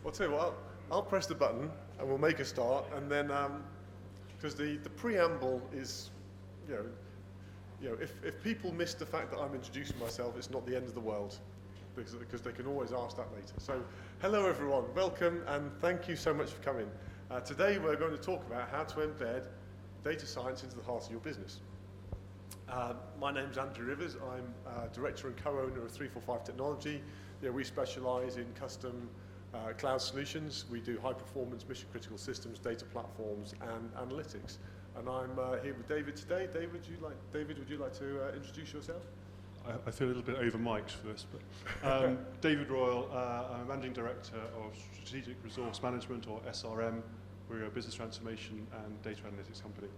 I'll tell you what, I'll press the button and we'll make a start, and then, because the preamble is, if people miss the fact that I'm introducing myself, it's not the end of the world, because they can always ask that later. So, hello everyone, welcome, and thank you so much for coming. Today we're going to talk about how to embed data science into the heart of your business. My name's Andrew Rivers. I'm director and co-owner of 345 Technology. We specialise in custom cloud solutions. We do high-performance, mission-critical systems, data platforms, and analytics. And I'm here with David today. David, would you like to introduce yourself? I feel a little bit over-mic'd for this, but David Royle, I'm Managing Director of Strategic Resource Management, or SRM. We're a business transformation and data analytics company.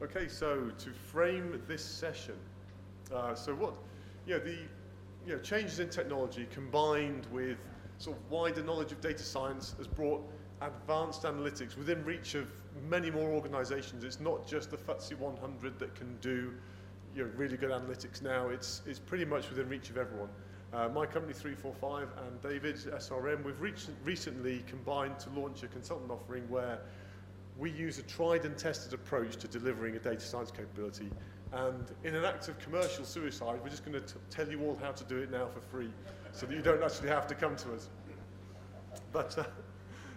Okay, so to frame this session, changes in technology combined with sort of wider knowledge of data science has brought advanced analytics within reach of many more organizations. It's not just the FTSE 100 that can do really good analytics now. It's pretty much within reach of everyone. My company 345 and David's SRM, we've recently combined to launch a consultant offering where we use a tried and tested approach to delivering a data science capability. And in an act of commercial suicide, we're just going to tell you all how to do it now for free, so that you don't actually have to come to us. But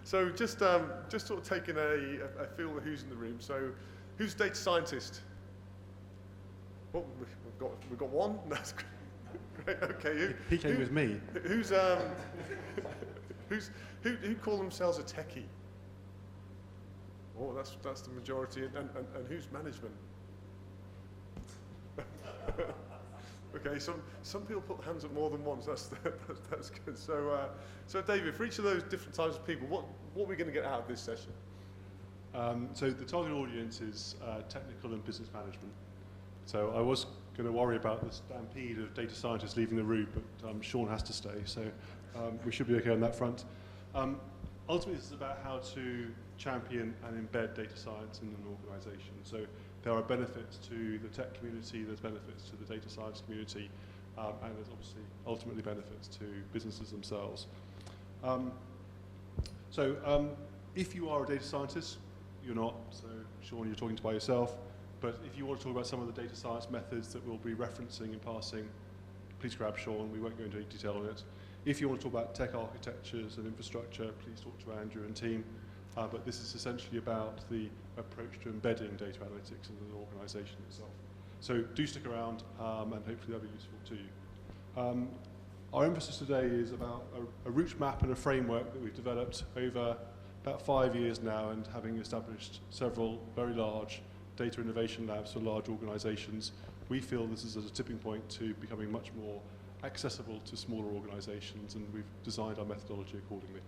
so just sort of taking a feel of who's in the room. So, who's a data scientist? Oh, we've got one. That's great. Okay. He came with me. Who call themselves a techie? Oh, that's the majority. And who's management? Okay, some people put hands up more than once. That's good. So David, for each of those different types of people, what are we going to get out of this session? So the target audience is technical and business management. So I was going to worry about the stampede of data scientists leaving the room, but Sean has to stay, so we should be okay on that front. Ultimately, this is about how to champion and embed data science in an organisation. So there are benefits to the tech community, there's benefits to the data science community, and there's obviously ultimately benefits to businesses themselves. If you are a data scientist, you're not, so Sean, you're talking by yourself, but if you want to talk about some of the data science methods that we'll be referencing in passing, please grab Sean, we won't go into any detail on it. If you want to talk about tech architectures and infrastructure, please talk to Andrew and team. But this is essentially about the approach to embedding data analytics in the organisation itself. So do stick around, and hopefully that'll be useful to you. Our emphasis today is about a route map and a framework that we've developed over about 5 years now, and having established several very large data innovation labs for large organisations, we feel this is at a tipping point to becoming much more accessible to smaller organisations, and we've designed our methodology accordingly.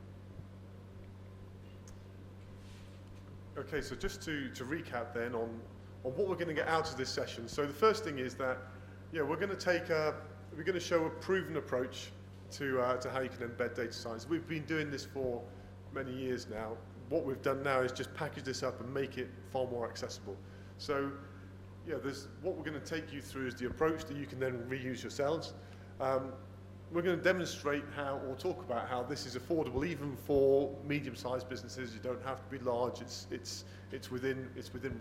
Okay, so just to recap then on what we're going to get out of this session. So the first thing is that we're going to show a proven approach to how you can embed data science. We've been doing this for many years now. What we've done now is just package this up and make it far more accessible. So what we're going to take you through is the approach that you can then reuse yourselves. We're going to demonstrate talk about how this is affordable even for medium-sized businesses. You don't have to be large. It's within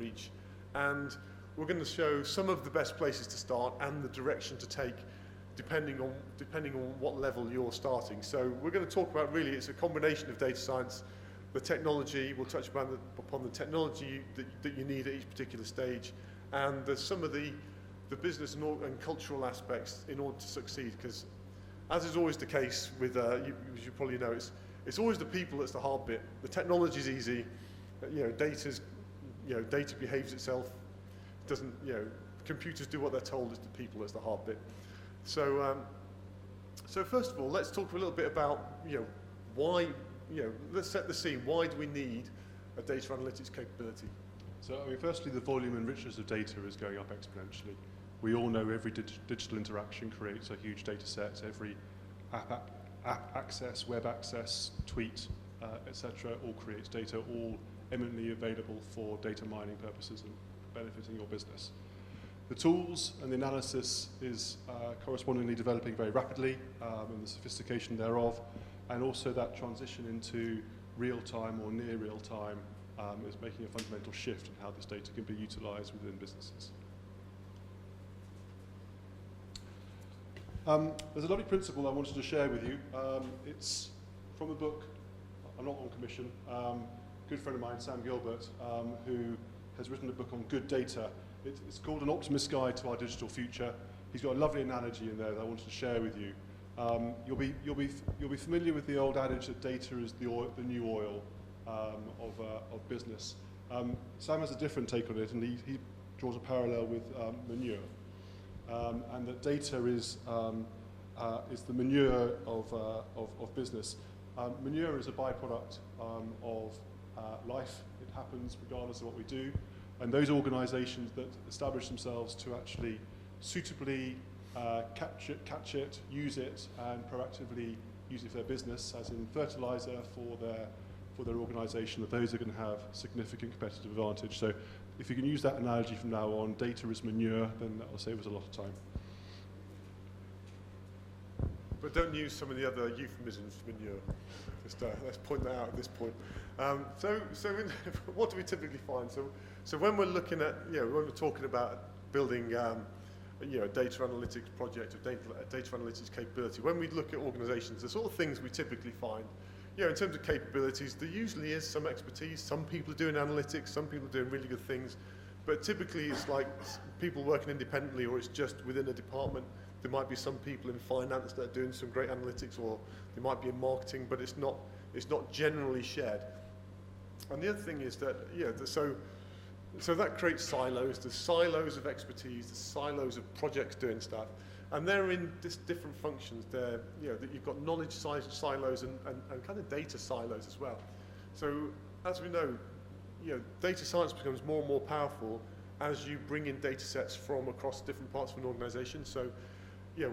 reach, and we're going to show some of the best places to start and the direction to take, depending on what level you're starting. So we're going to talk about it's a combination of data science, the technology. We'll touch upon the technology that you need at each particular stage, and there's some of the business and cultural aspects in order to succeed, because as is always the case with, as you probably know, it's always the people that's the hard bit. The technology's easy, data behaves itself, doesn't, computers do what they're told, it's the people that's the hard bit. So first of all, let's talk a little bit about, why, let's set the scene. Why do we need a data analytics capability? So, firstly, the volume and richness of data is going up exponentially. We all know every digital interaction creates a huge data set. Every app access, web access, tweet, etc., all creates data, all eminently available for data mining purposes and benefiting your business. The tools and the analysis is correspondingly developing very rapidly, and the sophistication thereof. and also that transition into real-time or near real-time is making a fundamental shift in how this data can be utilised within businesses. There's a lovely principle I wanted to share with you. It's from a book, I'm not on commission, good friend of mine, Sam Gilbert, who has written a book on good data. It's called An Optimist's Guide to Our Digital Future. He's got a lovely analogy in there that I wanted to share with you. You'll be familiar with the old adage that data is the new oil of business. Sam has a different take on it, and he draws a parallel with manure, and that data is the manure of business. Manure is a byproduct of life. It happens regardless of what we do, and those organisations that establish themselves to actually suitably catch it, use it, and proactively use it for their business, as in fertiliser for their organisation, that those are going to have significant competitive advantage. So if you can use that analogy from now on, data is manure, then that will save us a lot of time. But don't use some of the other euphemisms for manure. Just let's point that out at this point. So what do we typically find? So when we're looking at, when we're talking about building, a data analytics project or data analytics capability, when we look at organisations, the sort of things we typically find, in terms of capabilities, there usually is some expertise. Some people are doing analytics, some people are doing really good things, but typically it's like people working independently, or it's just within a department. There might be some people in finance that are doing some great analytics, or they might be in marketing, but it's not generally shared. And the other thing is that, so that creates silos. There's silos of expertise, there's silos of projects doing stuff, and they're in different functions. That you've got knowledge silos and kind of data silos as well. So as we know, data science becomes more and more powerful as you bring in data sets from across different parts of an organization. So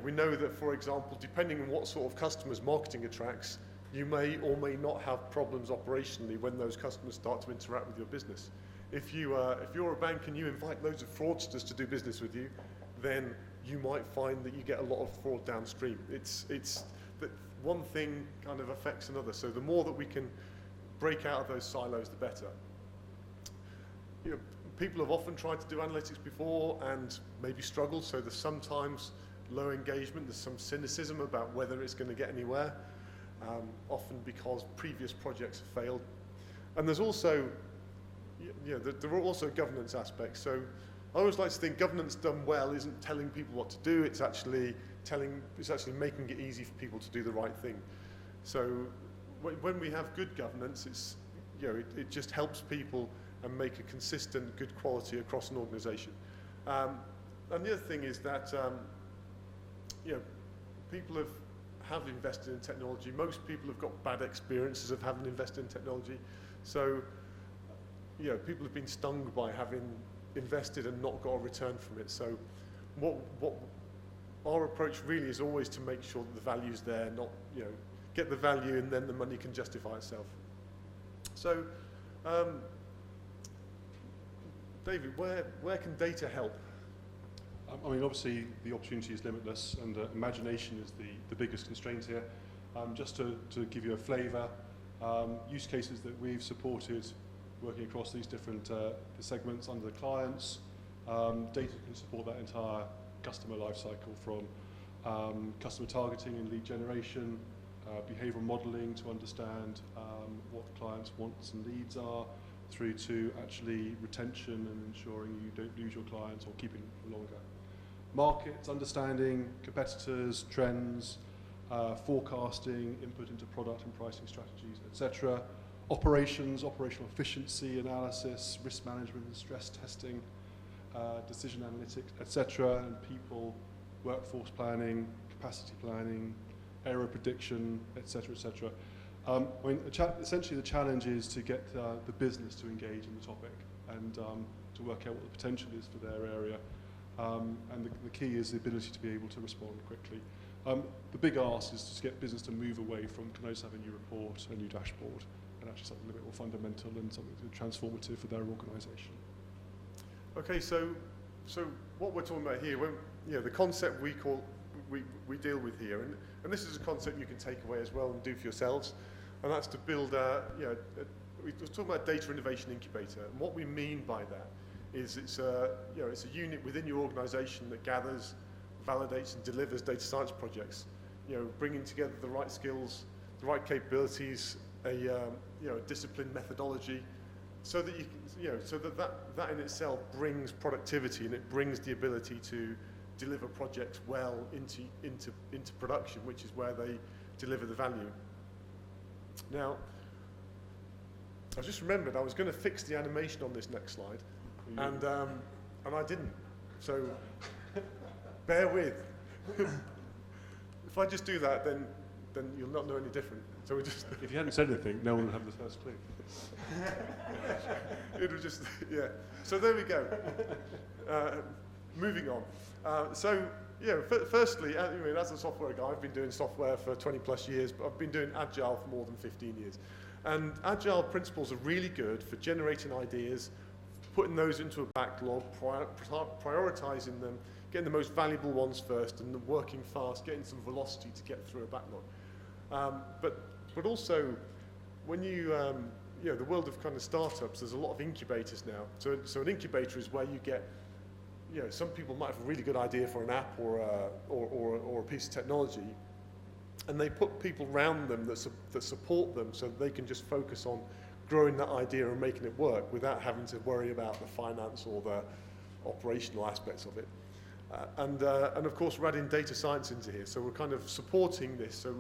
we know that, for example, depending on what sort of customers marketing attracts, you may or may not have problems operationally when those customers start to interact with your business. If you're a bank and you invite loads of fraudsters to do business with you, then you might find that you get a lot of fraud downstream. It's that one thing kind of affects another. So the more that we can break out of those silos, the better. People have often tried to do analytics before and maybe struggled. So there's sometimes low engagement. There's some cynicism about whether it's going to get anywhere, often because previous projects have failed. And there's also there are also governance aspects. So I always like to think governance done well isn't telling people what to do. It's actually making it easy for people to do the right thing. So when we have good governance, it's it just helps people and make a consistent good quality across an organisation. And the other thing is that people have invested in technology. Most people have got bad experiences of having invested in technology. So people have been stung by having invested and not got a return from it. So what our approach really is always to make sure that the value's there, not get the value and then the money can justify itself. So David, where can data help? I mean, obviously the opportunity is limitless, and imagination is the biggest constraint here. Just to give you a flavour, use cases that we've supported working across these different segments under the clients. Data can support that entire customer lifecycle, from customer targeting and lead generation, behavioural modelling to understand what the client's wants and needs are, through to actually retention and ensuring you don't lose your clients or keeping them for longer. Markets, understanding competitors, trends, forecasting, input into product and pricing strategies, etc. Operations, operational efficiency analysis, risk management and stress testing, decision analytics, etc. And people, workforce planning, capacity planning, error prediction, etc., etc. I mean, essentially the challenge is to get the business to engage in the topic and to work out what the potential is for their area. And the key is the ability to be able to respond quickly. The big ask is to get business to move away from, can I just have a new report, a new dashboard, and actually something a little bit more fundamental and something transformative for their organisation. Okay, so what we're talking about here, when, the concept we we deal with here. And this is a concept you can take away as well and do for yourselves. And that's to build we were talking about Data Innovation Incubator. And what we mean by that is it's a unit within your organization that gathers, validates and delivers data science projects, bringing together the right skills, the right capabilities, a disciplined methodology, so that that in itself brings productivity, and it brings the ability to deliver projects well into production, which is where they deliver the value. Now, I just remembered I was going to fix the animation on this next slide, and I didn't. So bear with. If I just do that, then you'll not know any different. So we just. If you hadn't said anything, no one would have the first clue. It was just, yeah. So there we go. Moving on. Firstly, as a software guy, I've been doing software for 20 plus years, but I've been doing Agile for more than 15 years. And Agile principles are really good for generating ideas, putting those into a backlog, prioritizing them, getting the most valuable ones first, and then working fast, getting some velocity to get through a backlog. But also, when the world of kind of startups, there's a lot of incubators now. So an incubator is where you get, some people might have a really good idea for an app or a piece of technology, and they put people around them that support them so that they can just focus on growing that idea and making it work without having to worry about the finance or the operational aspects of it. And of course, we're adding data science into here, so we're kind of supporting this so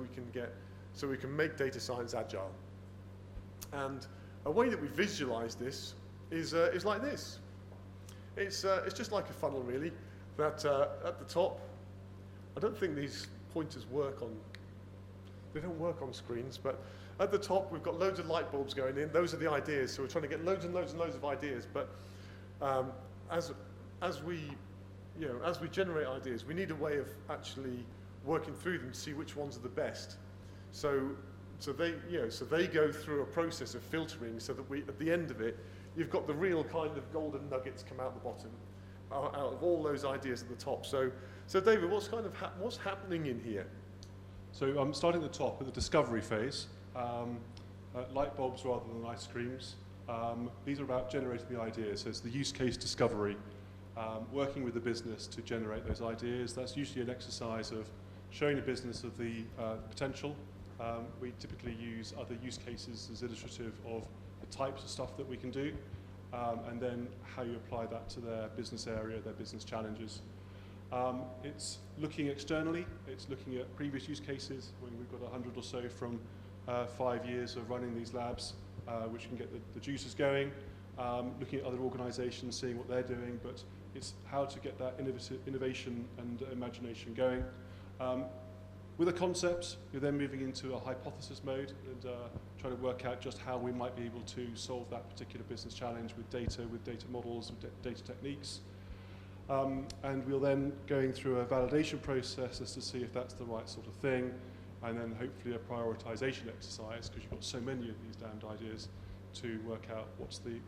we can make data science agile. And a way that we visualize this is like this. It's just like a funnel, really. That at the top, I don't think these pointers they don't work on screens, but at the top we've got loads of light bulbs going in. Those are the ideas. So we're trying to get loads and loads and loads of ideas. But as we generate ideas, we need a way of actually working through them to see which ones are the best. So they go through a process of filtering, so that at the end of it, you've got the real kind of golden nuggets come out the bottom, out of all those ideas at the top. So David, what's happening in here? So I'm starting at the top, at the discovery phase. Light bulbs rather than ice creams. These are about generating the ideas. So it's the use case discovery, working with the business to generate those ideas. That's usually an exercise of showing the business of the potential. We typically use other use cases as illustrative of the types of stuff that we can do, and then how you apply that to their business area, their business challenges. It's looking externally. It's looking at previous use cases. We've got 100 or so from 5 years of running these labs, which can get the juices going. Looking at other organizations, seeing what they're doing, but it's how to get that innovation and imagination going. With a concept, you're then moving into a hypothesis mode and trying to work out just how we might be able to solve that particular business challenge with data models, with data techniques. And we'll then going through a validation process as to see if that's the right sort of thing, and then hopefully a prioritization exercise, because you've got so many of these damned ideas, to work out what's the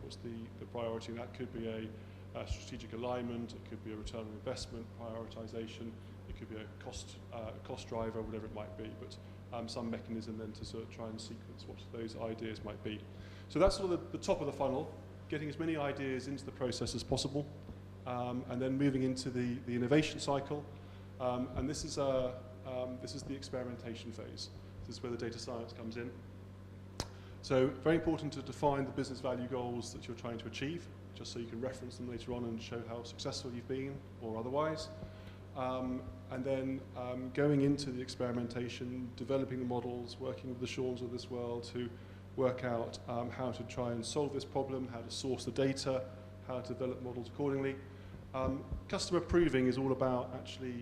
priority. And that could be a strategic alignment, it could be a return on investment prioritization, it could be a cost driver, whatever it might be, but some mechanism then to sort of try and sequence what those ideas might be. So that's sort of the top of the funnel, getting as many ideas into the process as possible, and then moving into the innovation cycle. And this is the experimentation phase. This is where the data science comes in. So very important to define the business value goals that you're trying to achieve, just so you can reference them later on and show how successful you've been or otherwise. And then going into the experimentation, developing the models, working with the Seans of this world to work out how to try and solve this problem, how to source the data, how to develop models accordingly. Customer proving is all about actually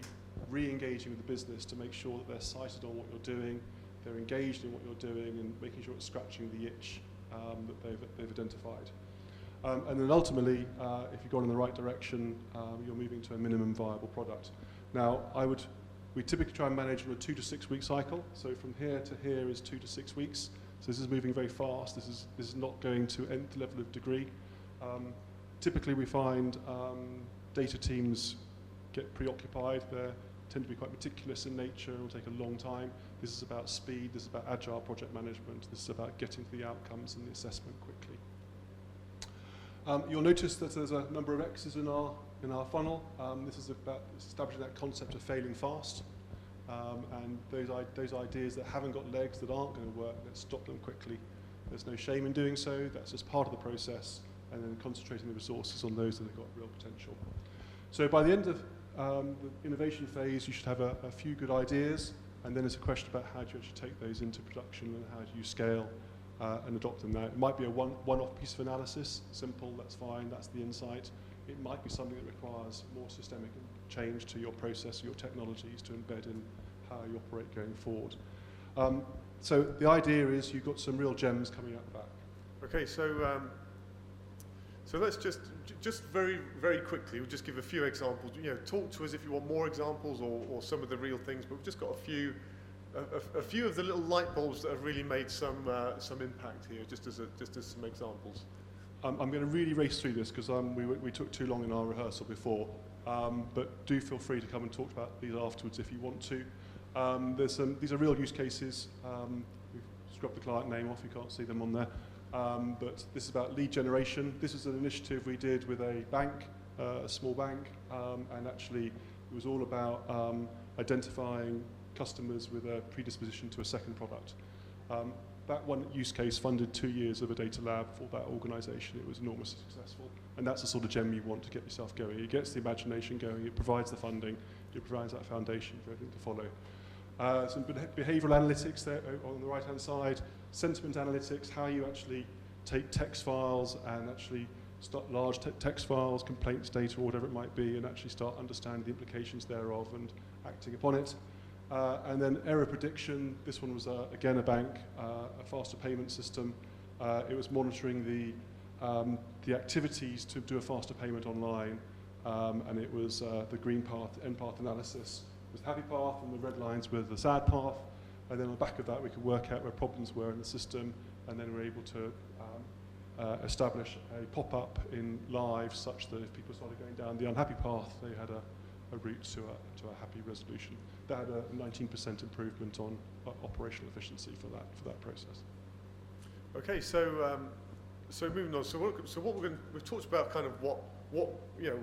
re-engaging with the business to make sure that they're sighted on what you're doing, they're engaged in what you're doing, and making sure it's scratching the itch that they've identified. And then ultimately, if you've gone in the right direction, you're moving to a minimum viable product. Now, we typically try and manage on a 2 to 6 week cycle. So from here to here is 2 to 6 weeks. So this is moving very fast. This is not going to nth level of degree. Typically, we find data teams get preoccupied. They're tend to be quite meticulous in nature and will take a long time. This is about speed, this is about agile project management, this is about getting to the outcomes and the assessment quickly. You'll notice that there's a number of X's in our funnel. This is about establishing that concept of failing fast. And those ideas that haven't got legs, that aren't going to work, let's stop them quickly. There's no shame in doing so, that's just part of the process, and then concentrating the resources on those that have got real potential. So by the end of the innovation phase, you should have a few good ideas, and then it's a question about how do you actually take those into production and how do you scale and adopt them. Now, it might be a one-off piece of analysis, simple, that's fine, that's the insight. It might be something that requires more systemic change to your process or your technologies to embed in how you operate going forward. So the idea is you've got some real gems coming out the back. Okay, so let's just very, very quickly, we'll just give a few examples. You know, talk to us if you want more examples or some of the real things, but we've just got a few of the little light bulbs that have really made some impact here, just as some examples. I'm going to really race through this because we took too long in our rehearsal before, but do feel free to come and talk about these afterwards if you want to. These are real use cases. We've scrubbed the client name off, you can't see them on there. But this is about lead generation. This is an initiative we did with a bank, a small bank, and actually it was all about identifying customers with a predisposition to a second product. That one use case funded 2 years of a data lab for that organisation. It was enormously successful. And that's the sort of gem you want to get yourself going. It gets the imagination going, it provides the funding, it provides that foundation for everything to follow. Some behavioural analytics there on the right-hand side, sentiment analytics, how you actually take text files and actually start large text files, complaints data, or whatever it might be, and actually start understanding the implications thereof and acting upon it. And then error prediction. This one was, again, a bank, a faster payment system. It was monitoring the activities to do a faster payment online, and it was the green path, end path analysis was the happy path, and the red lines were the sad path. And then on the back of that, we could work out where problems were in the system, and then we're able to establish a pop-up in live such that if people started going down the unhappy path, they had a route to a happy resolution. That had a 19% improvement on operational efficiency for that process. Okay, so moving on. So what we've talked about kind of what you know,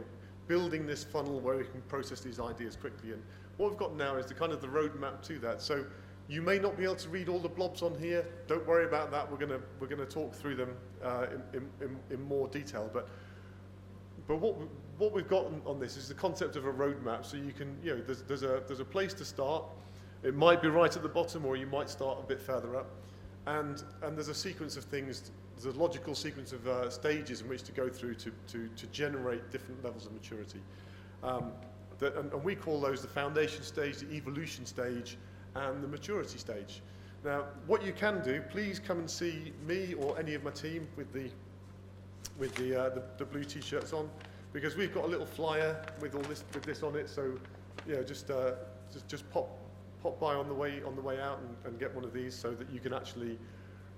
building this funnel where we can process these ideas quickly, and what we've got now is the kind of the roadmap to that. So you may not be able to read all the blobs on here. Don't worry about that. We're gonna talk through them in more detail. But what we've got on this is the concept of a roadmap. So you can, you know, there's a place to start. It might be right at the bottom, or you might start a bit further up. And there's a sequence of things. There's a logical sequence of stages in which to go through to generate different levels of maturity. And we call those the foundation stage, the evolution stage, and the maturity stage. Now, what you can do, please come and see me or any of my team with the blue t-shirts on, because we've got a little flyer with this on it. So, you know, just pop by on the way out and get one of these so that you can actually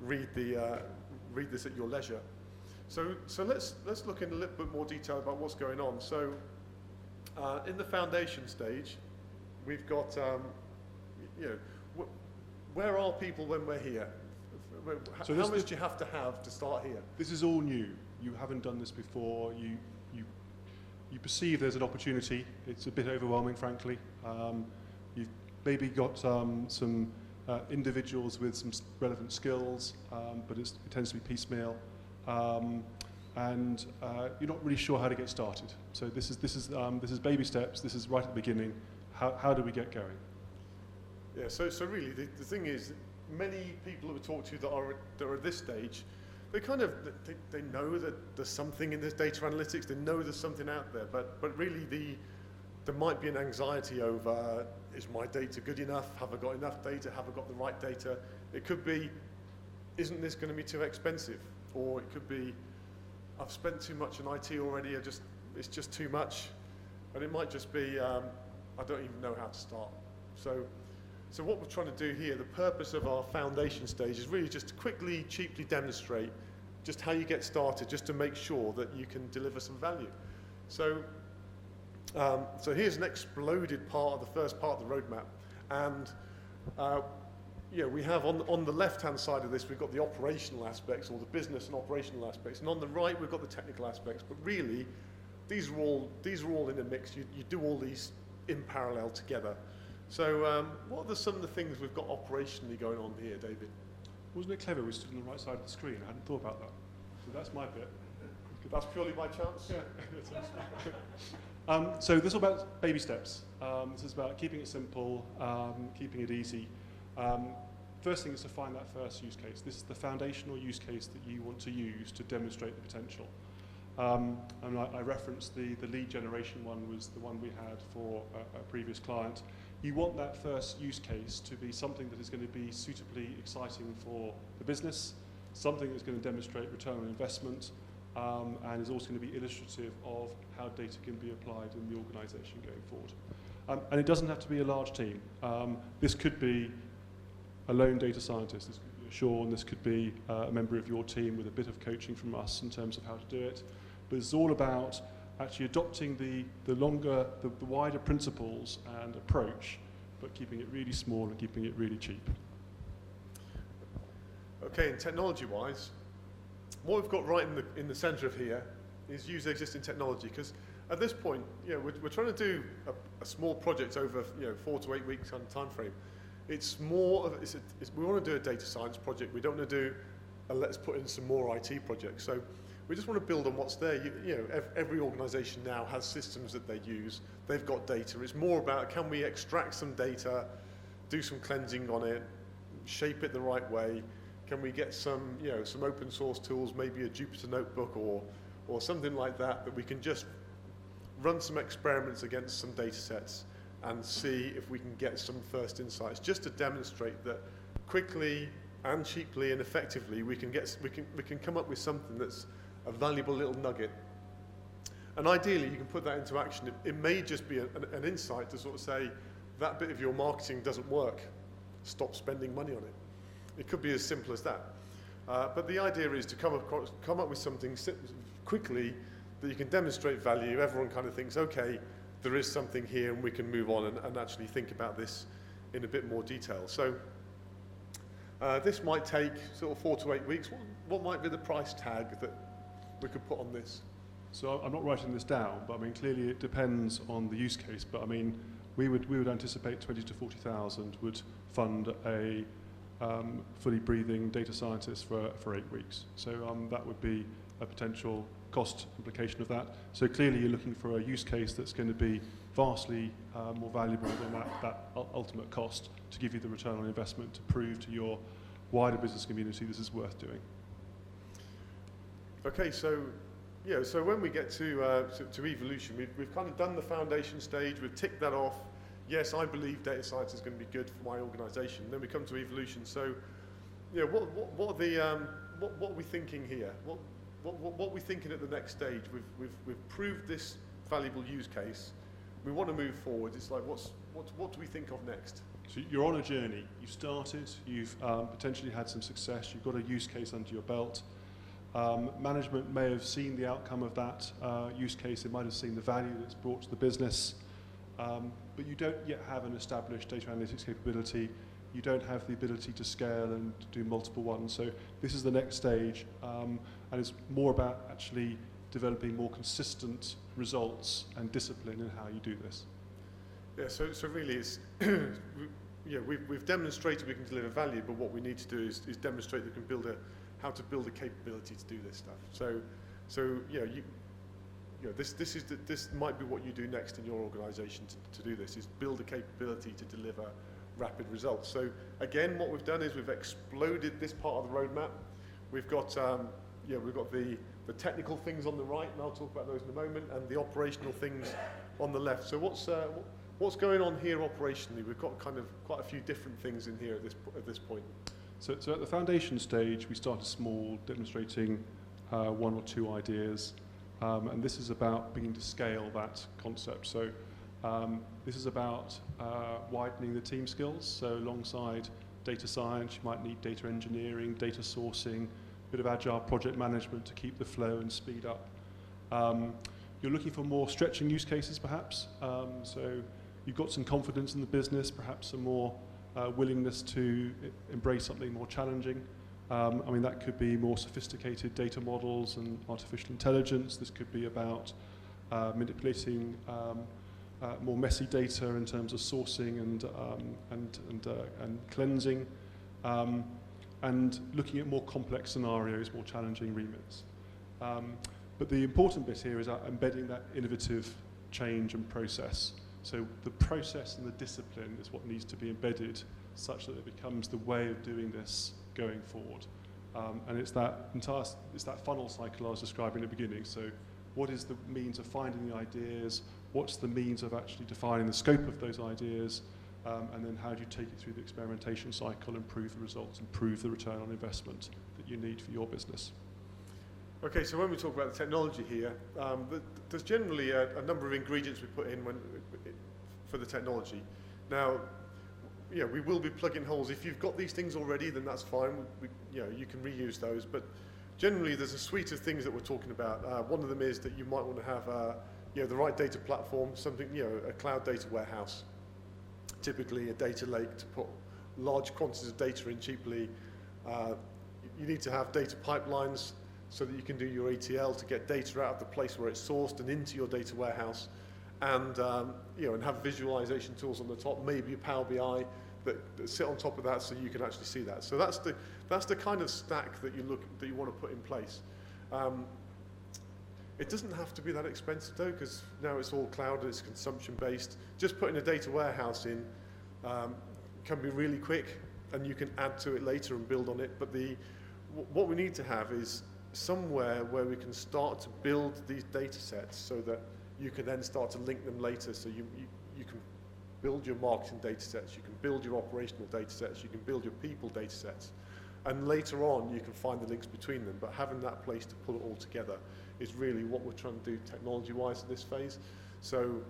read this at your leisure. So let's look in a little bit more detail about what's going on. So in the foundation stage, we've got you know, where are people when we're here? So how much do you have to start here? This is all new. You haven't done this before. You perceive there's an opportunity. It's a bit overwhelming, frankly. You've maybe got some individuals with some relevant skills, but it tends to be piecemeal, and you're not really sure how to get started. So this is baby steps. This is right at the beginning. How do we get going? Yeah. So really, the thing is, many people that we talk to that are at this stage, they kind of they know that there's something in this data analytics. They know there's something out there, but really there might be an anxiety over, is my data good enough? Have I got enough data? Have I got the right data? It could be, isn't this going to be too expensive? Or it could be, I've spent too much on IT already. It's just too much. And it might just be, I don't even know how to start. So what we're trying to do here, the purpose of our foundation stage is really just to quickly, cheaply demonstrate just how you get started, just to make sure that you can deliver some value. So So here's an exploded part of the first part of the roadmap. And we have on the left-hand side of this, we've got the operational aspects, or the business and operational aspects. And on the right, we've got the technical aspects. But really, these are all in a mix. You do all these in parallel together. So what are some of the things we've got operationally going on here, David? Wasn't it clever we stood on the right side of the screen? I hadn't thought about that. So that's my bit. That's purely by chance? Yeah. So this is about baby steps. This is about keeping it simple, keeping it easy. First thing is to find that first use case. This is the foundational use case that you want to use to demonstrate the potential. And I referenced the lead generation one was the one we had for a previous client. You want that first use case to be something that is going to be suitably exciting for the business, something that's going to demonstrate return on investment, and is also going to be illustrative of how data can be applied in the organisation going forward. And it doesn't have to be a large team. This could be a lone data scientist, this could be a Sean, this could be a member of your team with a bit of coaching from us in terms of how to do it. But it's all about actually adopting the wider principles and approach, but keeping it really small and keeping it really cheap. Okay, and technology-wise, what we've got right in the centre of here is use existing technology, because at this point, we're trying to do a small project over 4 to 8 weeks kind of time frame. It's more of we want to do a data science project. We don't want to do a let's put in some more IT projects. So we just want to build on what's there. Every organisation now has systems that they use. They've got data. It's more about can we extract some data, do some cleansing on it, shape it the right way. Can we get some open source tools, maybe a Jupyter notebook or something like that we can just run some experiments against some data sets and see if we can get some first insights, just to demonstrate that quickly and cheaply and effectively we can come up with something that's a valuable little nugget. And ideally you can put that into action. It may just be an insight to sort of say that bit of your marketing doesn't work, stop spending money on it. It could be as simple as that. But the idea is to come up with something quickly that you can demonstrate value. Everyone kind of thinks, okay, there is something here and we can move on and actually think about this in a bit more detail. So this might take sort of 4 to 8 weeks. What might be the price tag that we could put on this? So I'm not writing this down, but I mean, clearly it depends on the use case. But I mean, we would anticipate 20 to 40,000 would fund a fully breathing data scientist for 8 weeks. So that would be a potential cost implication of that. So clearly you're looking for a use case that's going to be vastly more valuable than that ultimate cost to give you the return on investment, to prove to your wider business community this is worth doing. Okay, so when we get to evolution, we've kind of done the foundation stage, we've ticked that off. Yes, I believe data science is going to be good for my organisation. Then we come to evolution. So, what are we thinking here? What are we thinking at the next stage? We've proved this valuable use case. We want to move forward. It's like what do we think of next? So you're on a journey. You've started. You've potentially had some success. You've got a use case under your belt. Management may have seen the outcome of that use case. They might have seen the value that's brought to the business. But you don't yet have an established data analytics capability. You don't have the ability to scale and do multiple ones. So this is the next stage, and it's more about actually developing more consistent results and discipline in how you do this. Yeah, so really it's, we've demonstrated we can deliver value, but what we need to do is demonstrate that we can how to build a capability to do this stuff. This might be what you do next in your organisation to do this, is build a capability to deliver rapid results. So again, what we've done is we've exploded this part of the roadmap. We've got the technical things on the right, and I'll talk about those in a moment, and the operational things on the left. So what's going on here operationally? We've got kind of quite a few different things in here at this point. So at the foundation stage, we started small, demonstrating 1 or 2 ideas. And this is about beginning to scale that concept. So this is about widening the team skills. So alongside data science, you might need data engineering, data sourcing, a bit of agile project management to keep the flow and speed up. You're looking for more stretching use cases, perhaps. So you've got some confidence in the business, perhaps some more willingness to embrace something more challenging. I mean, that could be more sophisticated data models and artificial intelligence. This could be about manipulating more messy data in terms of sourcing and cleansing, and looking at more complex scenarios, more challenging remits. But the important bit here is embedding that innovative change and process. So the process and the discipline is what needs to be embedded such that it becomes the way of doing this going forward. And it's that funnel cycle I was describing at the beginning. So what is the means of finding the ideas? What's the means of actually defining the scope of those ideas? And then how do you take it through the experimentation cycle, improve the results, improve the return on investment that you need for your business? Okay, so when we talk about the technology here, there's generally a number of ingredients we put in for the technology. Now, we will be plugging holes. If you've got these things already, then that's fine. You can reuse those. But generally, there's a suite of things that we're talking about. One of them is that you might want to have the right data platform, something, a cloud data warehouse, typically a data lake to put large quantities of data in cheaply. You need to have data pipelines so that you can do your ETL to get data out of the place where it's sourced and into your data warehouse, and and have visualization tools on the top, maybe a Power BI that sit on top of that so you can actually see that. So that's the kind of stack that you want to put in place. It doesn't have to be that expensive though, because now it's all cloud and it's consumption based. Just putting a data warehouse in can be really quick, and you can add to it later and build on it. But what we need to have is somewhere where we can start to build these data sets so that you can then start to link them later. So you can build your marketing data sets, you can build your operational data sets, you can build your people data sets, and later on you can find the links between them. But having that place to pull it all together is really what we're trying to do technology-wise in this phase. So,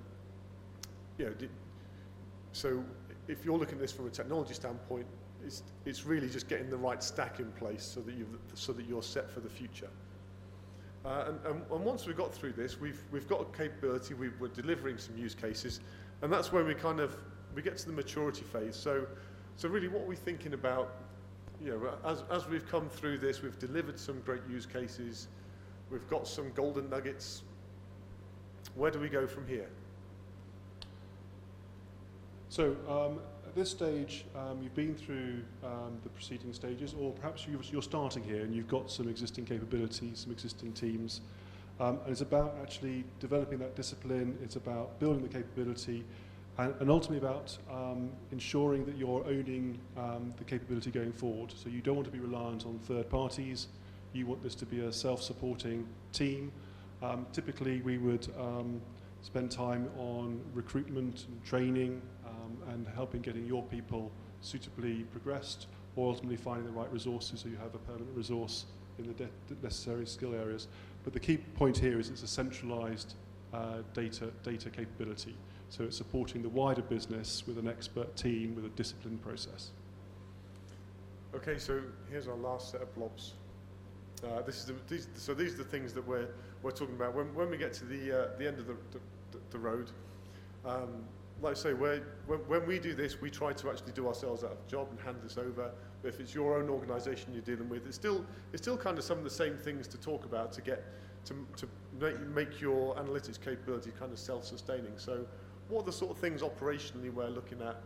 so if you're looking at this from a technology standpoint, it's really just getting the right stack in place so that you're set for the future. And once we've got through this, we've got a capability. We're delivering some use cases, and that's when we get to the maturity phase. So really, what we're thinking about, as we've come through this, we've delivered some great use cases. We've got some golden nuggets. Where do we go from here? So at this stage, you've been through the preceding stages, or perhaps you're starting here and you've got some existing capabilities, some existing teams. And it's about actually developing that discipline. It's about building the capability, and ultimately about ensuring that you're owning the capability going forward. So you don't want to be reliant on third parties. You want this to be a self-supporting team. Typically, we would spend time on recruitment and training and helping getting your people suitably progressed, or ultimately finding the right resources so you have a permanent resource in the necessary skill areas. But the key point here is it's a centralized data capability. So it's supporting the wider business with an expert team with a disciplined process. Okay, so here's our last set of blobs. These are the things that we're talking about. When we get to the end of the road, like I say, when we do this, we try to actually do ourselves out of the job and hand this over. But if it's your own organisation you're dealing with, it's still kind of some of the same things to talk about to make your analytics capability kind of self-sustaining. So, what are the sort of things operationally we're looking at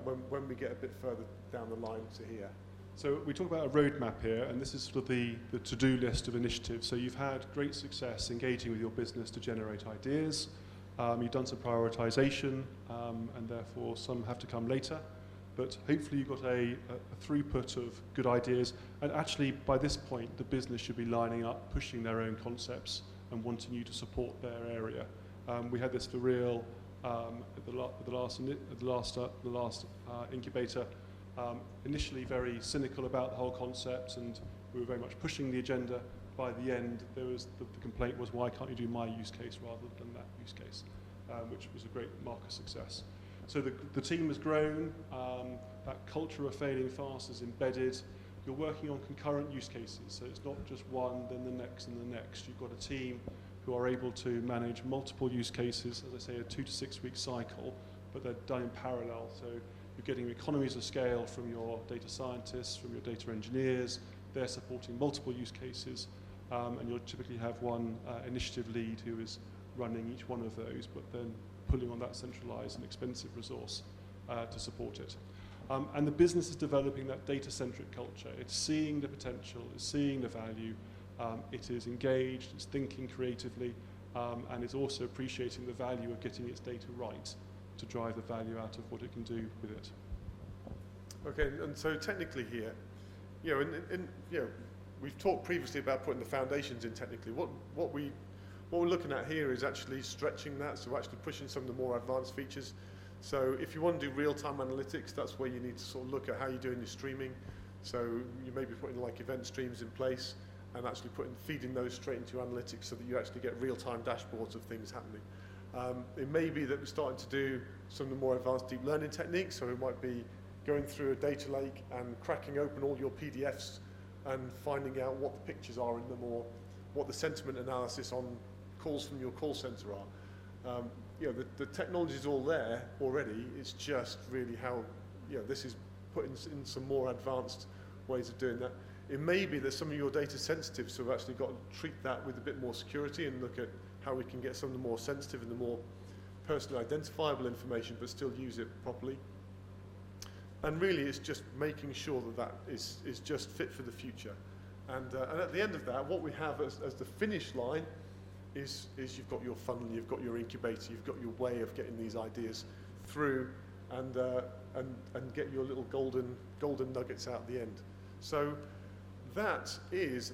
when we get a bit further down the line to here? So we talk about a roadmap here, and this is sort of the to-do list of initiatives. So you've had great success engaging with your business to generate ideas. You've done some prioritization, and therefore some have to come later. But hopefully you've got a throughput of good ideas. And actually, by this point, the business should be lining up, pushing their own concepts and wanting you to support their area. We had this for Royle at the last incubator. Initially very cynical about the whole concept, and we were very much pushing the agenda. By the end, there was the complaint was, why can't you do my use case rather than that use case, which was a great mark of success. So the team has grown, that culture of failing fast is embedded. You're working on concurrent use cases, so it's not just one, then the next and the next. You've got a team who are able to manage multiple use cases, as I say, a 2 to 6 week cycle, but they're done in parallel. So you're getting economies of scale from your data scientists, from your data engineers. They're supporting multiple use cases, and you'll typically have one initiative lead who is running each one of those, but then pulling on that centralized and expensive resource to support it. And the business is developing that data-centric culture. It's seeing the potential, it's seeing the value, it is engaged, it's thinking creatively, and it's also appreciating the value of getting its data right to drive the value out of what it can do with it. Okay, and so technically here, you know, we've talked previously about putting the foundations in technically. What we're looking at here is actually stretching that, so actually pushing some of the more advanced features. So if you want to do real-time analytics, that's where you need to sort of look at how you're doing your streaming. So you may be putting like event streams in place and actually feeding those straight into your analytics so that you actually get real-time dashboards of things happening. It may be that we're starting to do some of the more advanced deep learning techniques, so it might be going through a data lake and cracking open all your PDFs and finding out what the pictures are in them or what the sentiment analysis on calls from your call center are. You know, the technology is all there already. It's just really how, you know, this is putting in some more advanced ways of doing that. It may be that some of your data sensitives have actually got to treat that with a bit more security and look at how we can get some of the more sensitive and the more personally identifiable information, but still use it properly. And really, it's just making sure that that is just fit for the future. And at the end of that, what we have as the finish line is you've got your funnel, you've got your incubator, you've got your way of getting these ideas through and get your little golden nuggets out at the end. So that is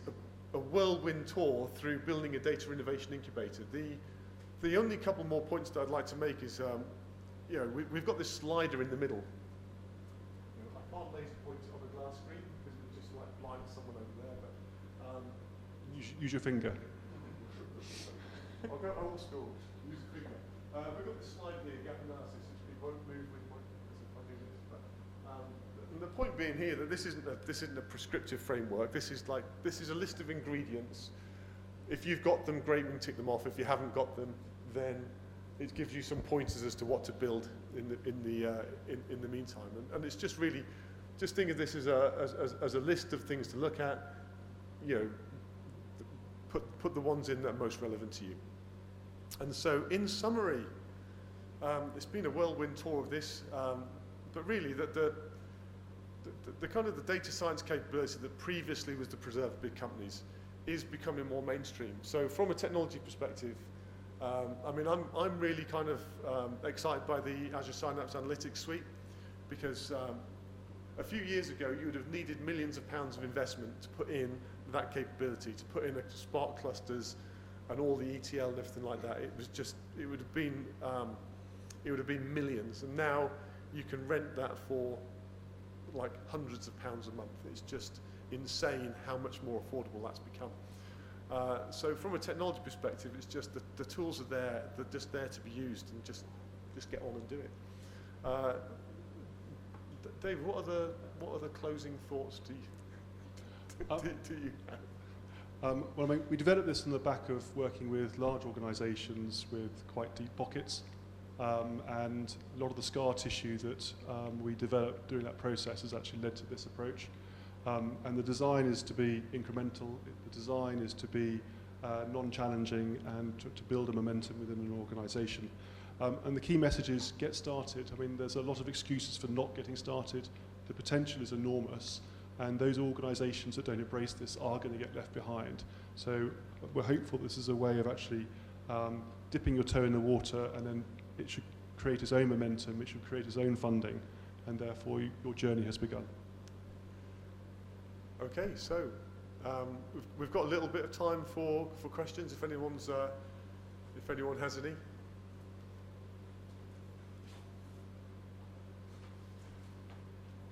a whirlwind tour through building a data innovation incubator. The only couple more points that I'd like to make is, you know, we've got this slider in the middle. You know, I can't laser point it on a glass screen because it would just like blind someone over there. But Use your finger. I'll go old school. Use a finger. We've got this slide here, gap analysis, which we won't move with my if I do this. But and the point being here that this isn't a prescriptive framework. This is a list of ingredients. If you've got them, great, we can tick them off. If you haven't got them, then it gives you some pointers as to what to build in the meantime. And it's just really, just think of this as a list of things to look at. You know, put the ones in that are most relevant to you. And so, in summary, it's been a whirlwind tour of this, but really, the kind of the data science capability that previously was to preserve big companies is becoming more mainstream. So, from a technology perspective, I mean, I'm really kind of excited by the Azure Synapse Analytics suite because a few years ago, you would have needed millions of pounds of investment to put in that capability, to put in a Spark clusters and all the ETL and everything like that. It would have been millions. And now you can rent that for like hundreds of pounds a month. It's just insane how much more affordable that's become. So from a technology perspective, it's just the tools are there, they're just there to be used and just get on and do it. Dave, what are the closing thoughts do you have? Well, I mean, we developed this on the back of working with large organisations with quite deep pockets, and a lot of the scar tissue that we developed during that process has actually led to this approach. And the design is to be incremental, the design is to be non-challenging and to build a momentum within an organisation. And the key message is get started. I mean, there's a lot of excuses for not getting started. The potential is enormous, and those organisations that don't embrace this are going to get left behind. So we're hopeful this is a way of actually dipping your toe in the water, and then it should create its own momentum, it should create its own funding, and therefore your journey has begun. Okay, so we've got a little bit of time for questions if anyone has any.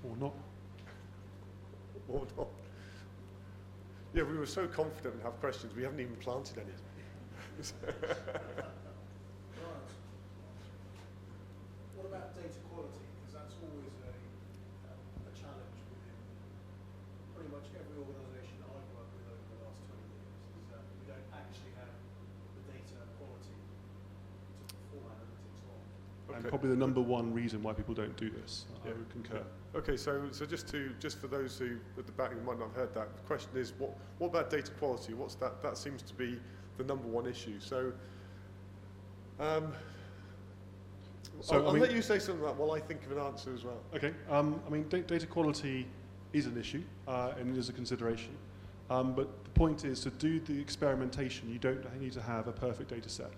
Or not. Or not. Yeah, we were so confident and have questions, we haven't even planted any. What about data quality? Because that's always a challenge within pretty much every organisation I've worked with over the last 20 years, is that we don't actually have the and probably the number one reason why people don't do this. I Yeah. would concur. Okay, so just for those who at the back who might not have heard that, the question is, what about data quality? What's that? That seems to be the number one issue. So, I'll let you say something like that while I think of an answer as well. Okay, I mean, data quality is an issue, and it is a consideration. But the point is, to do the experimentation, you don't need to have a perfect data set.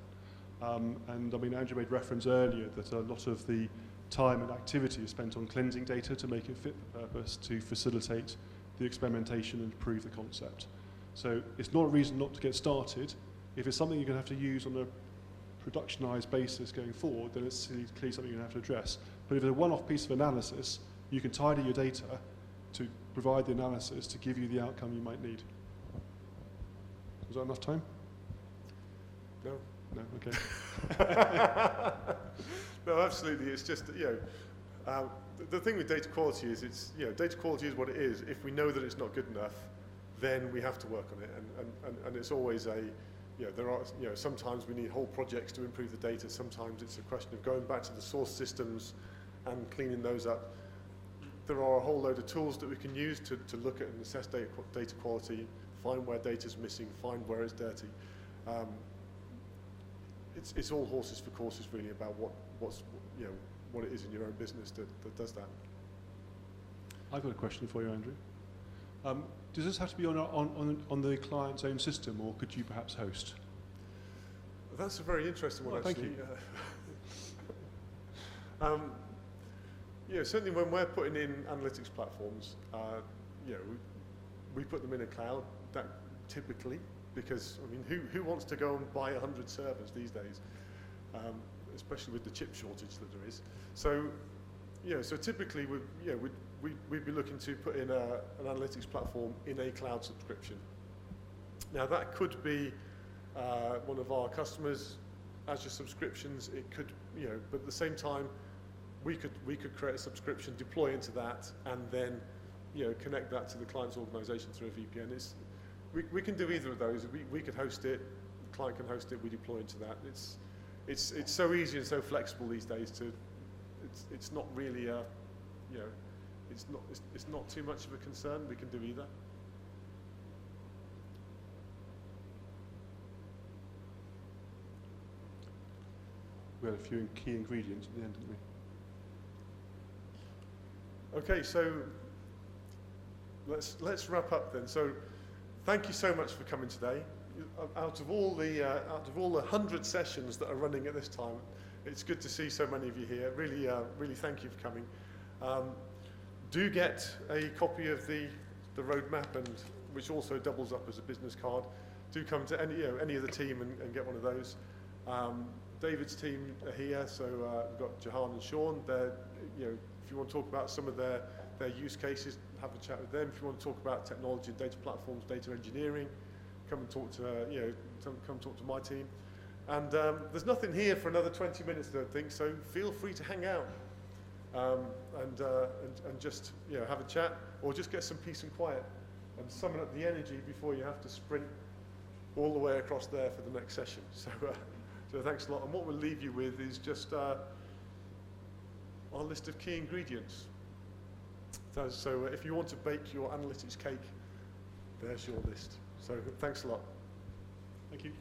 And I mean, Andrew made reference earlier that a lot of the time and activity is spent on cleansing data to make it fit the purpose, to facilitate the experimentation and prove the concept. So it's not a reason not to get started. If it's something you're going to have to use on a productionized basis going forward, then it's clearly something you're going to have to address. But if it's a one-off piece of analysis, you can tidy your data to provide the analysis to give you the outcome you might need. Was that enough time? No. No, okay. No, absolutely. It's just, the thing with data quality is data quality is what it is. If we know that it's not good enough, then we have to work on it. And it's always sometimes we need whole projects to improve the data. Sometimes it's a question of going back to the source systems and cleaning those up. There are a whole load of tools that we can use to look at and assess data quality, find where data's missing, find where it's dirty. It's all horses for courses really about what it is in your own business that does that. I've got a question for you, Andrew. Does this have to be on the client's own system, or could you perhaps host? That's a very interesting one, Thank actually. Certainly when we're putting in analytics platforms, we put them in a cloud. That typically, because I mean, who wants to go and buy 100 servers these days, especially with the chip shortage that there is. So, so typically we'd be looking to put in an analytics platform in a cloud subscription. Now that could be one of our customers' Azure subscriptions. It could, but at the same time, we could create a subscription, deploy into that, and then connect that to the client's organization through a VPN. We can do either of those. We could host it, the client can host it, we deploy into that. It's so easy and so flexible these days. It's not really it's not too much of a concern. We can do either. We had a few key ingredients at the end, didn't we? Okay, so let's wrap up then. So thank you so much for coming today. Out of all the 100 sessions that are running at this time, it's good to see so many of you here. Really thank you for coming. Do get a copy of the roadmap, and which also doubles up as a business card. Do come to any of the team and get one of those. David's team are here, so we've got Jahan and Sean. They're, if you want to talk about some of their use cases, have a chat with them. If you want to talk about technology and data platforms, data engineering, come and talk to come talk to my team. And there's nothing here for another 20 minutes, I don't think. So feel free to hang out and just have a chat, or just get some peace and quiet and summon up the energy before you have to sprint all the way across there for the next session. So thanks a lot. And what we'll leave you with is just our list of key ingredients. So if you want to bake your analytics cake, there's your list. So thanks a lot. Thank you.